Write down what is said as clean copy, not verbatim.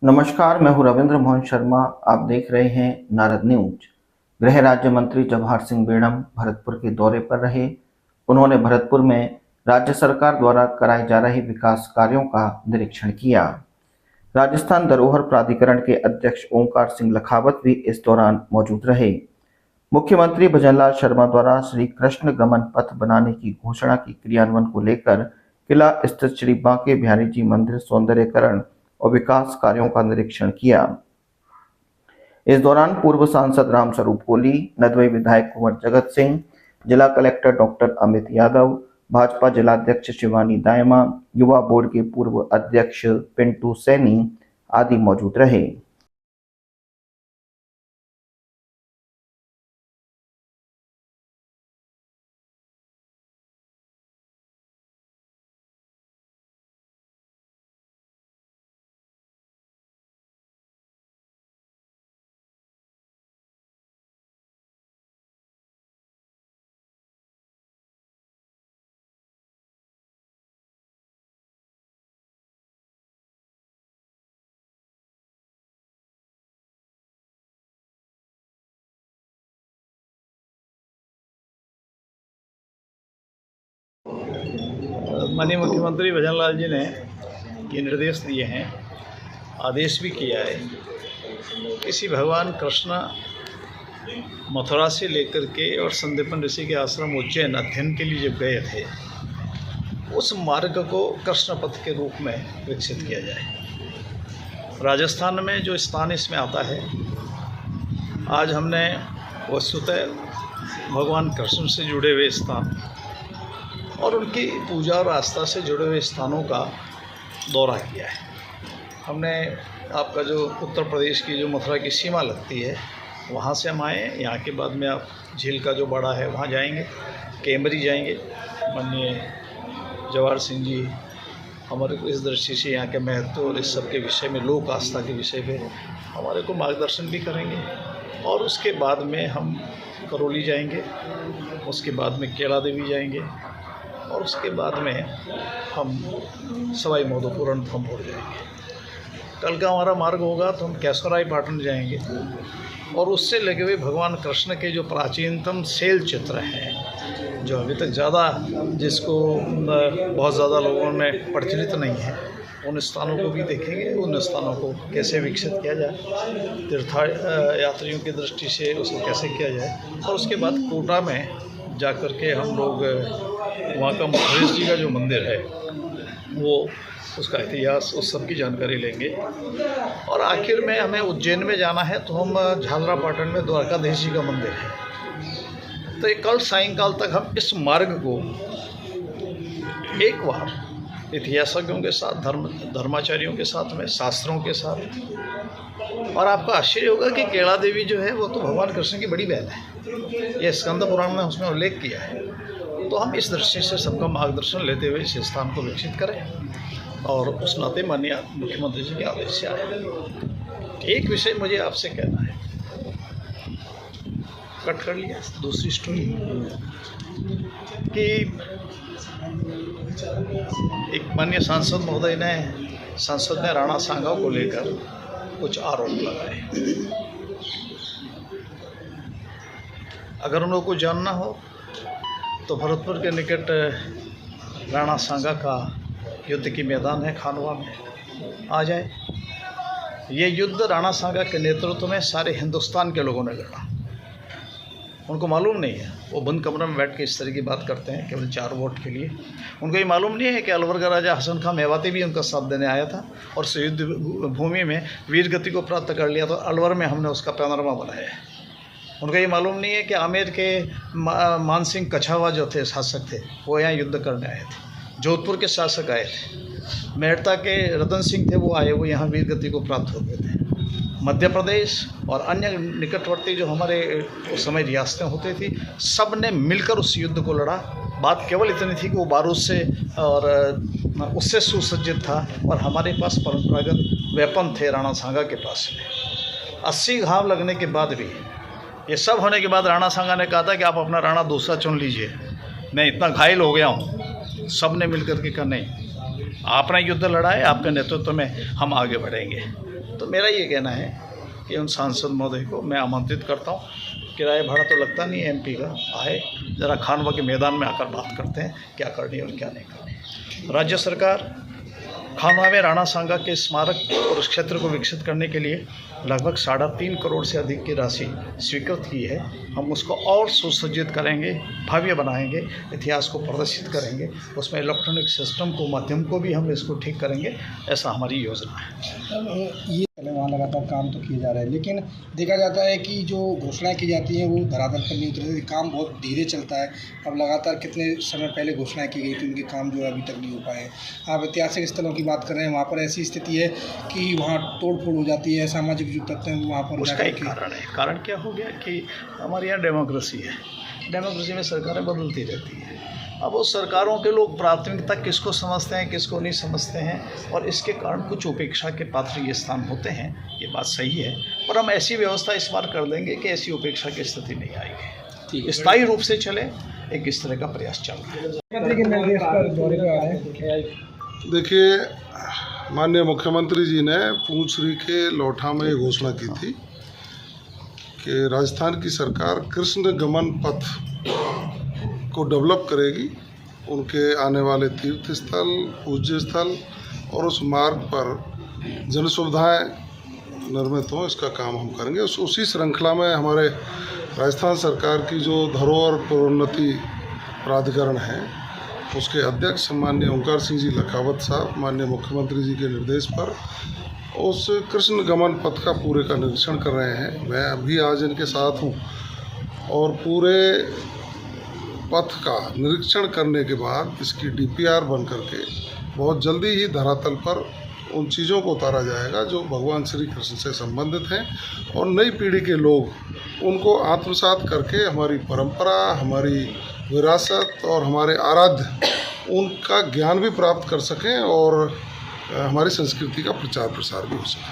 नमस्कार, मैं हूं रविंद्र मोहन शर्मा। आप देख रहे हैं नारद न्यूज। गृह राज्य मंत्री जवाहर सिंह बेड़म भरतपुर के दौरे पर रहे। उन्होंने भरतपुर में राज्य सरकार द्वारा कराए जा रहे विकास कार्यों का निरीक्षण किया। राजस्थान धरोहर प्राधिकरण के अध्यक्ष ओंकार सिंह लखावत भी इस दौरान मौजूद रहे। मुख्यमंत्री भजनलाल शर्मा द्वारा श्री कृष्ण गमन पथ बनाने की घोषणा की क्रियान्वयन को लेकर किला स्थित श्री बांके बिहारी जी मंदिर सौंदर्यीकरण और विकास कार्यों का निरीक्षण किया। इस दौरान पूर्व सांसद रामस्वरूप कोली, नदवई विधायक कुंवर जगत सिंह, जिला कलेक्टर डॉक्टर अमित यादव, भाजपा जिलाध्यक्ष शिवानी दायमा, युवा बोर्ड के पूर्व अध्यक्ष पिंटू सैनी आदि मौजूद रहे। माननीय मुख्यमंत्री भजनलाल जी ने ये निर्देश दिए हैं, आदेश भी किया है कि श्री भगवान कृष्ण मथुरा से लेकर के और संदीपन ऋषि के आश्रम उज्जैन अध्ययन के लिए जब गए थे, उस मार्ग को कृष्ण पथ के रूप में विकसित किया जाए। राजस्थान में जो स्थान इसमें आता है, आज हमने वस्तुतः भगवान कृष्ण से जुड़े हुए स्थान और उनकी पूजा और आस्था से जुड़े हुए स्थानों का दौरा किया है। हमने आपका जो उत्तर प्रदेश की जो मथुरा की सीमा लगती है, वहाँ से हम आए। यहाँ के बाद में आप झील का जो बड़ा है वहाँ जाएंगे, कैमरी जाएंगे। माननीय जवाहर सिंह जी हमारे को इस दृष्टि से यहाँ के महत्व और इस सब के विषय में, लोक आस्था के विषय में हमारे को मार्गदर्शन भी करेंगे। और उसके बाद में हम करौली जाएंगे, उसके बाद में केला देवी जाएंगे और उसके बाद में हम सवाई माधोपुर रणथंभौर जाएंगे। कल का हमारा मार्ग होगा तो हम केसराई पाटन जाएंगे और उससे लगे हुए भगवान कृष्ण के जो प्राचीनतम शैल चित्र हैं, जो अभी तक ज़्यादा जिसको बहुत ज़्यादा लोगों में प्रचलित नहीं है, उन स्थानों को भी देखेंगे। उन स्थानों को कैसे विकसित किया जाए, तीर्थ यात्रियों की दृष्टि से उसको कैसे किया जाए। और उसके बाद कोटा में जा कर के हम लोग वहाँ का महेश जी का जो मंदिर है, वो उसका इतिहास, उस सब की जानकारी लेंगे। और आखिर में हमें उज्जैन में जाना है तो हम झालरापाटन में द्वारकाधीश जी का मंदिर है। तो ये कल सायंकाल तक हम इस मार्ग को एक बार इतिहासज्ञों के साथ, धर्माचार्यों के साथ में, शास्त्रों के साथ। और आपको आश्चर्य होगा कि केला देवी जो है वो तो भगवान कृष्ण की बड़ी बहन है, ये स्कंद पुराण में उसमें उल्लेख किया है। तो हम इस दृष्टि से सबका मार्गदर्शन लेते हुए इस स्थान को विकसित करें और उस नाते माननीय मुख्यमंत्री जी के आदेश से आए। एक विषय मुझे आपसे कहना है, कट कर लिया दूसरी स्टोरी, कि एक माननीय सांसद महोदय ने, संसद में राणा सांगा को लेकर कुछ आरोप लगाए। अगर उन लोगों को जानना हो तो भरतपुर के निकट राणा सांगा का युद्ध की मैदान है, खानवा में, आ जाए। ये युद्ध राणा सांगा के नेतृत्व में सारे हिंदुस्तान के लोगों ने लड़ा। उनको मालूम नहीं है, वो बंद कमरे में बैठ के इस तरह की बात करते हैं केवल 4 वोट के लिए। उनको ये मालूम नहीं है कि अलवर का राजा हसन खां मेवाती भी उनका साथ देने आया था और युद्ध भूमि में वीर गति को प्राप्त कर लिया। तो अलवर में हमने उसका पैनोरमा बनाया है। उनको ये मालूम नहीं है कि आमेर के मानसिंह कछावा जो थे, शासक थे, वो यहाँ युद्ध करने आए थे। जोधपुर के शासक आए थे, मेड़ता के रतन सिंह थे, वो आए, वो यहाँ वीर गति को प्राप्त हो गए थे। मध्य प्रदेश और अन्य निकटवर्ती जो हमारे उस समय रियासतें होती थी, सब ने मिलकर उस युद्ध को लड़ा। बात केवल इतनी थी कि वो बारूद से और उससे सुसज्जित था और हमारे पास परंपरागत वेपन थे राणा सांगा के पास में। 80 घाव लगने के बाद भी, ये सब होने के बाद राणा सांगा ने कहा था कि आप अपना राणा दूसरा चुन लीजिए, मैं इतना घायल हो गया हूँ। सब ने मिलकर के कहा नहीं, आपने युद्ध लड़ा है, आपके नेतृत्व में हम आगे बढ़ेंगे। तो मेरा ये कहना है कि उन सांसद महोदय को मैं आमंत्रित करता हूँ, किराया भाड़ा तो लगता नहीं है MP का, आए ज़रा खानवा के मैदान में आकर बात करते हैं क्या करनी है और क्या नहीं करनी। राज्य सरकार खानवा में राणा सांगा के स्मारक और उस क्षेत्र को विकसित करने के लिए लगभग 3.5 करोड़ से अधिक की राशि स्वीकृत की है। हम उसको और सुसज्जित करेंगे, भव्य बनाएंगे, इतिहास को प्रदर्शित करेंगे, उसमें इलेक्ट्रॉनिक सिस्टम को माध्यम को भी हम इसको ठीक करेंगे, ऐसा हमारी योजना है। ये वहाँ लगातार काम तो किए जा रहे हैं, लेकिन देखा जाता है कि जो घोषणाएं की जाती हैं वो धरातल पर नहीं उतरती, काम बहुत धीरे चलता है। अब लगातार कितने समय पहले घोषणाएं की गई थी, उनके काम जो है अभी तक नहीं हो पाए। आप ऐतिहासिक स्थलों की बात कर रहे हैं, वहाँ पर ऐसी स्थिति है कि वहाँ तोड़ फोड़ हो जाती है, सामाजिक जो तत्व हैं वहाँ पर। उसका एक कारण है। कारण क्या हो गया कि हमारे यहाँ डेमोक्रेसी है, डेमोक्रेसी में सरकारें बदलती रहती हैं। अब उस सरकारों के लोग प्राथमिकता किसको समझते हैं, किसको नहीं समझते हैं, और इसके कारण कुछ उपेक्षा के पात्र ये स्थान होते हैं। ये बात सही है, और हम ऐसी व्यवस्था इस बार कर देंगे कि ऐसी उपेक्षा की स्थिति नहीं आएगी, स्थायी रूप से चले। एक इस तरह का प्रयास चल रहा है। मुख्यमंत्री के निर्देश पर दौरे पर आ रहे हैं। देखिए, माननीय मुख्यमंत्री जी ने पूंछरी के लोठा में घोषणा की थी कि राजस्थान की सरकार कृष्ण गमन पथ को डेवलप करेगी। उनके आने वाले तीर्थ स्थल, पूज्य स्थल और उस मार्ग पर जन सुविधाएँ निर्मित हों, इसका काम हम करेंगे। उसी श्रृंखला में हमारे राजस्थान सरकार की जो धरोहर प्रोन्नति प्राधिकरण है, उसके अध्यक्ष माननीय ओंकार सिंह जी लखावत साहब माननीय मुख्यमंत्री जी के निर्देश पर उस कृष्ण गमन पथ का पूरे का निरीक्षण कर रहे हैं। मैं अभी आज इनके साथ हूँ, और पूरे पथ का निरीक्षण करने के बाद इसकी DPR बन करके बहुत जल्दी ही धरातल पर उन चीज़ों को उतारा जाएगा जो भगवान श्री कृष्ण से संबंधित हैं, और नई पीढ़ी के लोग उनको आत्मसात करके हमारी परंपरा, हमारी विरासत और हमारे आराध्य उनका ज्ञान भी प्राप्त कर सकें, और हमारी संस्कृति का प्रचार प्रसार भी हो सके।